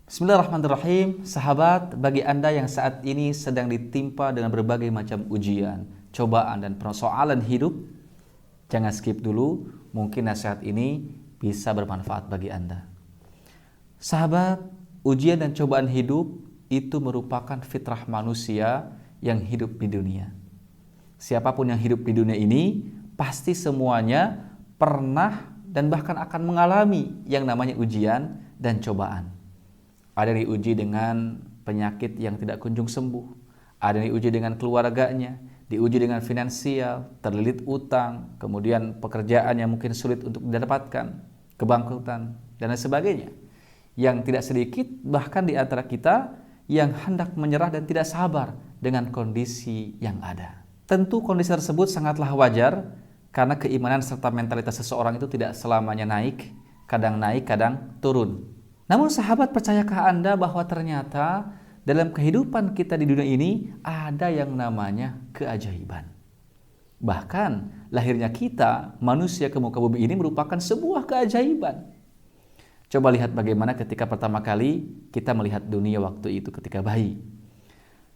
Bismillahirrahmanirrahim. Sahabat, bagi Anda yang saat ini sedang ditimpa dengan berbagai macam ujian, cobaan, dan persoalan hidup, jangan skip dulu. Mungkin nasihat ini bisa bermanfaat bagi Anda. Sahabat, ujian dan cobaan hidup itu merupakan fitrah manusia yang hidup di dunia. Siapapun yang hidup di dunia ini, pasti semuanya pernah dan bahkan akan mengalami yang namanya ujian dan cobaan. Ada yang diuji dengan penyakit yang tidak kunjung sembuh, ada yang diuji dengan keluarganya, diuji dengan finansial, terlilit utang, kemudian pekerjaan yang mungkin sulit untuk didapatkan, kebangkrutan, dan lain sebagainya. Yang tidak sedikit bahkan di antara kita yang hendak menyerah dan tidak sabar dengan kondisi yang ada. Tentu kondisi tersebut sangatlah wajar karena keimanan serta mentalitas seseorang itu tidak selamanya naik, kadang turun. Namun sahabat, percayakah Anda bahwa ternyata dalam kehidupan kita di dunia ini ada yang namanya keajaiban. Bahkan lahirnya kita, manusia ke muka bumi ini merupakan sebuah keajaiban. Coba lihat bagaimana ketika pertama kali kita melihat dunia waktu itu ketika bayi.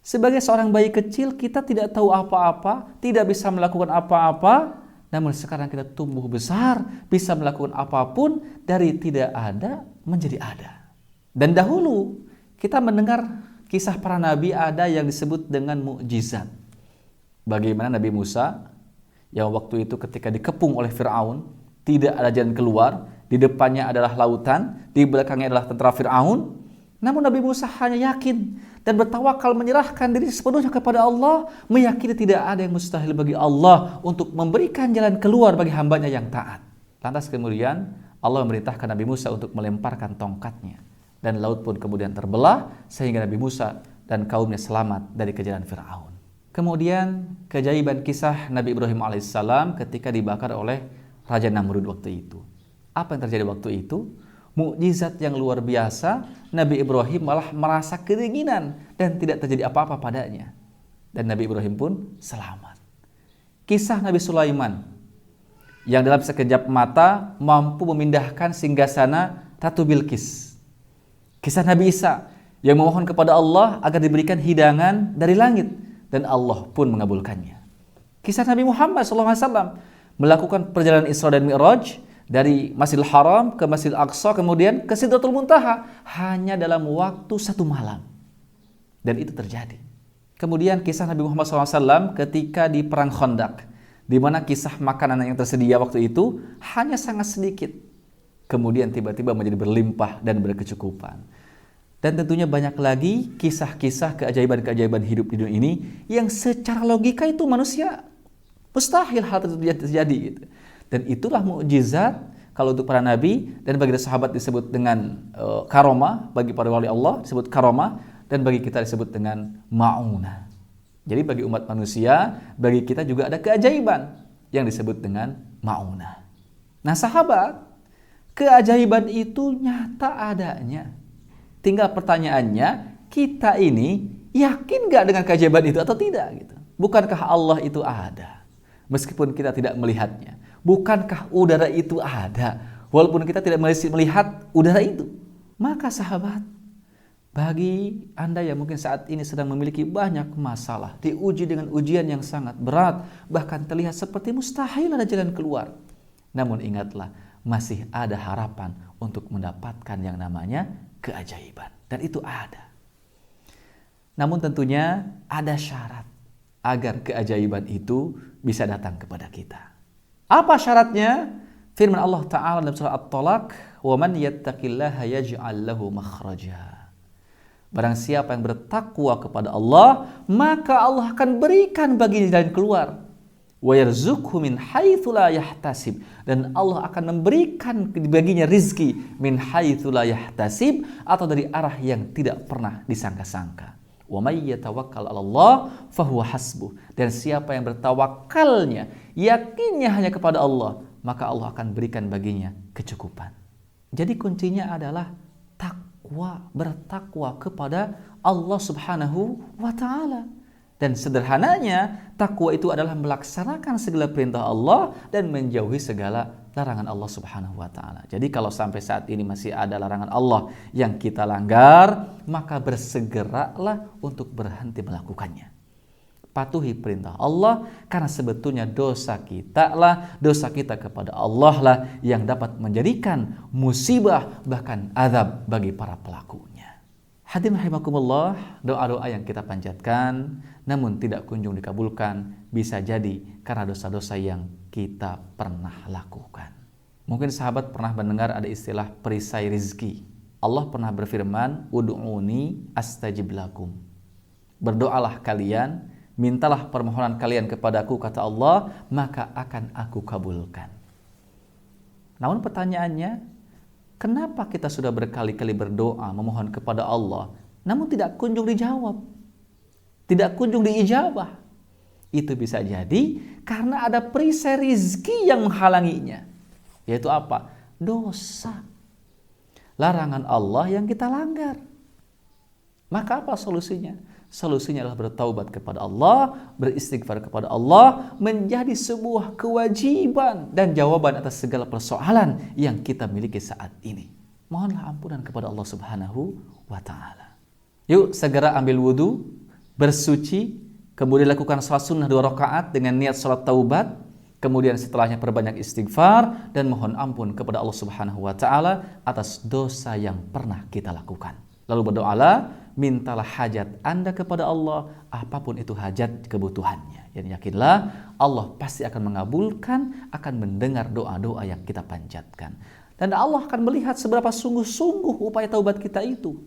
Sebagai seorang bayi kecil kita tidak tahu apa-apa, tidak bisa melakukan apa-apa. Namun sekarang kita tumbuh besar, bisa melakukan apapun, dari tidak ada menjadi ada. Dan dahulu kita mendengar kisah para nabi, ada yang disebut dengan mukjizat. Bagaimana Nabi Musa yang waktu itu ketika dikepung oleh Fir'aun, tidak ada jalan keluar, di depannya adalah lautan, di belakangnya adalah tentara Fir'aun. Namun Nabi Musa hanya yakin dan bertawakal, menyerahkan diri sepenuhnya kepada Allah, meyakini tidak ada yang mustahil bagi Allah untuk memberikan jalan keluar bagi hambanya yang taat. Lantas kemudian Allah memerintahkan Nabi Musa untuk melemparkan tongkatnya, dan laut pun kemudian terbelah sehingga Nabi Musa dan kaumnya selamat dari kejaran Fir'aun. Kemudian keajaiban kisah Nabi Ibrahim alaihissalam ketika dibakar oleh Raja Namrud waktu itu. Apa yang terjadi waktu itu? Mukjizat yang luar biasa. Nabi Ibrahim malah merasa kedinginan dan tidak terjadi apa-apa padanya. Dan Nabi Ibrahim pun selamat. Kisah Nabi Sulaiman yang dalam sekejap mata mampu memindahkan singgasana Ratu Bilqis. Kisah Nabi Isa yang memohon kepada Allah agar diberikan hidangan dari langit dan Allah pun mengabulkannya. Kisah Nabi Muhammad SAW melakukan perjalanan Isra dan Mi'raj dari Masjidil Haram ke Masjidil Aqsa, kemudian ke Sidratul Muntaha hanya dalam waktu 1 malam. Dan itu terjadi. Kemudian kisah Nabi Muhammad SAW ketika di Perang Khandaq, di mana kisah makanan yang tersedia waktu itu hanya sangat sedikit. Kemudian tiba-tiba menjadi berlimpah dan berkecukupan. Dan tentunya banyak lagi kisah-kisah keajaiban-keajaiban hidup di dunia ini yang secara logika itu manusia mustahil hal itu terjadi gitu. Dan itulah mukjizat kalau untuk para nabi, dan bagi sahabat disebut dengan karomah, bagi para wali Allah disebut karomah, dan bagi kita disebut dengan ma'unah. Jadi bagi umat manusia, bagi kita juga ada keajaiban yang disebut dengan ma'unah. Nah sahabat, keajaiban itu nyata adanya. Tinggal pertanyaannya, kita ini yakin gak dengan keajaiban itu atau tidak gitu. Bukankah Allah itu ada meskipun kita tidak melihatnya? Bukankah udara itu ada walaupun kita tidak melihat udara itu? Maka sahabat, bagi Anda yang mungkin saat ini sedang memiliki banyak masalah, diuji dengan ujian yang sangat berat, bahkan terlihat seperti mustahil ada jalan keluar. Namun ingatlah, masih ada harapan untuk mendapatkan yang namanya keajaiban. Dan itu ada. Namun tentunya ada syarat agar keajaiban itu bisa datang kepada kita. Apa syaratnya? Firman Allah Ta'ala dalam surah At-Talaq, "Wa man yattaqillaha yaj'al lahu makhraja." Barang siapa yang bertakwa kepada Allah, maka Allah akan berikan baginya jalan keluar. Wa yarzuqhu min haitsu la yahtasib, dan Allah akan memberikan baginya rizki min haitsu la yahtasib, atau dari arah yang tidak pernah disangka-sangka. Wa may yatawakkal 'ala Allah fahuwa hasbuh, dan siapa yang bertawakalnya, yakinnya hanya kepada Allah, maka Allah akan berikan baginya kecukupan. Jadi kuncinya adalah takwa, bertakwa kepada Allah Subhanahu wa taala. Dan sederhananya, takwa itu adalah melaksanakan segala perintah Allah dan menjauhi segala larangan Allah Subhanahu wa taala. Jadi kalau sampai saat ini masih ada larangan Allah yang kita langgar, maka bersegeralah untuk berhenti melakukannya. Patuhi perintah Allah, karena sebetulnya dosa kita kepada Allah lah yang dapat menjadikan musibah bahkan azab bagi para pelakunya. Hadirin rahimakumullah, doa-doa yang kita panjatkan namun tidak kunjung dikabulkan bisa jadi karena dosa-dosa yang kita pernah lakukan. Mungkin sahabat pernah mendengar ada istilah perisai rizki. Allah pernah berfirman, ud'uni astajib lakum. Berdoalah kalian, mintalah permohonan kalian kepadaku, kata Allah, maka akan aku kabulkan. Namun pertanyaannya, kenapa kita sudah berkali-kali berdoa memohon kepada Allah, namun tidak kunjung dijawab, tidak kunjung diijabah? Itu bisa jadi karena ada perisai rizki yang menghalanginya. Yaitu apa? Dosa. Larangan Allah yang kita langgar. Maka apa solusinya? Solusinya adalah bertaubat kepada Allah, beristighfar kepada Allah, menjadi sebuah kewajiban dan jawaban atas segala persoalan yang kita miliki saat ini. Mohonlah ampunan kepada Allah Subhanahu wa ta'ala. Yuk segera ambil wudu, bersuci, kemudian lakukan salat sunnah 2 rakaat dengan niat salat taubat, kemudian setelahnya perbanyak istighfar dan mohon ampun kepada Allah Subhanahu wa ta'ala atas dosa yang pernah kita lakukan. Lalu berdoalah, mintalah hajat Anda kepada Allah, apapun itu hajat kebutuhannya. Dan yakinlah Allah pasti akan mengabulkan, akan mendengar doa-doa yang kita panjatkan. Dan Allah akan melihat seberapa sungguh-sungguh upaya taubat kita itu.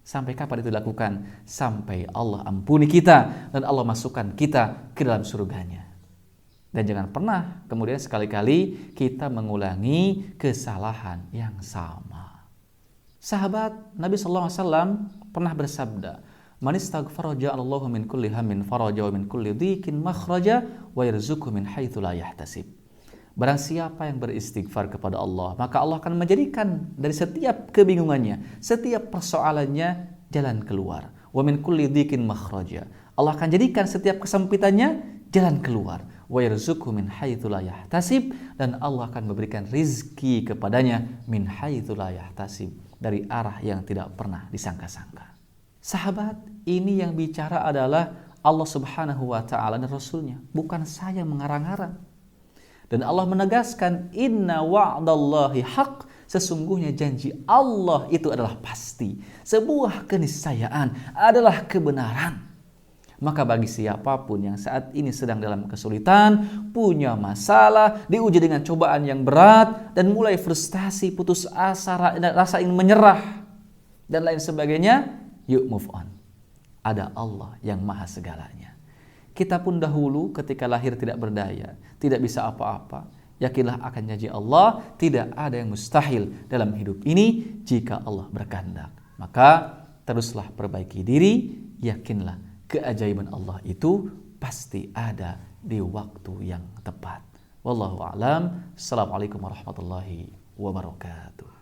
Sampai kapan itu dilakukan? Sampai Allah ampuni kita dan Allah masukkan kita ke dalam surganya. Dan jangan pernah kemudian sekali-kali kita mengulangi kesalahan yang sama. Sahabat Nabi SAW pernah bersabda, "Man istaghfara ja'alallahu min kulli hammin faraja wa min kulli dhikin makhraja wa yarzuqhu min haitsu la yahtasib." Barang siapa yang beristighfar kepada Allah, maka Allah akan menjadikan dari setiap kebingungannya, setiap persoalannya jalan keluar. Wa min kulli dhikin makhraja. Allah akan jadikan setiap kesempitannya jalan keluar. Wa yarzuqhu min haitsu la yahtasib, dan Allah akan memberikan rizki kepadanya min haitsu la yahtasib, dari arah yang tidak pernah disangka-sangka. Sahabat, ini yang bicara adalah Allah Subhanahu wa ta'ala dan Rasulnya, bukan saya mengarang-arang. Dan Allah menegaskan, inna wa'dallahi haq, sesungguhnya janji Allah itu adalah pasti, sebuah keniscayaan, adalah kebenaran. Maka bagi siapapun yang saat ini sedang dalam kesulitan, punya masalah, diuji dengan cobaan yang berat, dan mulai frustasi, putus asa, rasa ingin menyerah, dan lain sebagainya, yuk move on. Ada Allah yang maha segalanya. Kita pun dahulu ketika lahir tidak berdaya, tidak bisa apa-apa. Yakinlah akan janji Allah, tidak ada yang mustahil dalam hidup ini jika Allah berkehendak. Maka teruslah perbaiki diri, yakinlah keajaiban Allah itu pasti ada di waktu yang tepat. Wallahu a'lam. Assalamualaikum warahmatullahi wabarakatuh.